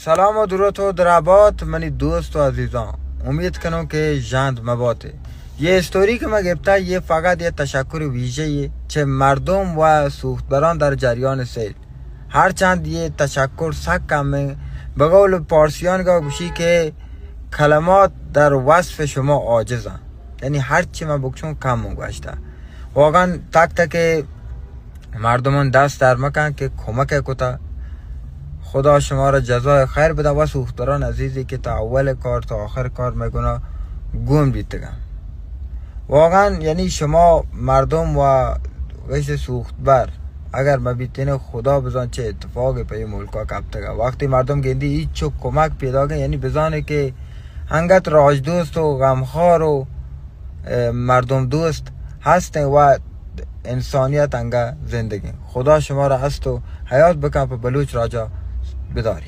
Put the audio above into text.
سلام و درود و درابات منی دوست و عزیزان. امید کنم که جند مباته. یه استوری که من گفته یه فقط یه تشکر ویژه چه مردم و سوختبران در جریان سیل. هرچند یه تشکر سکم به قول پارسیان گوشی که کلمات در وصف شما عاجزن. یعنی هرچی من بکشم کم گوشته. واقعا تک تک مردمان دست در مکن که کمک کتا. خدا شما را جزای خیر بده و سوختبران عزیزی که تا اول کار تا آخر کار میکنه گم بیتگم. واقعا یعنی شما مردم و غیش سوختبر اگر مبیتین خدا بزن چه اتفاقی پی ملکا کبتگه. وقتی مردم گندی هیچ چو کمک پیدا گه یعنی بزانه که هنگت راج دوست و غمخوار و مردم دوست هستن و انسانیت انگه زندگی. خدا شما را هست و حیات بکن پا بلوچ راجا بداری.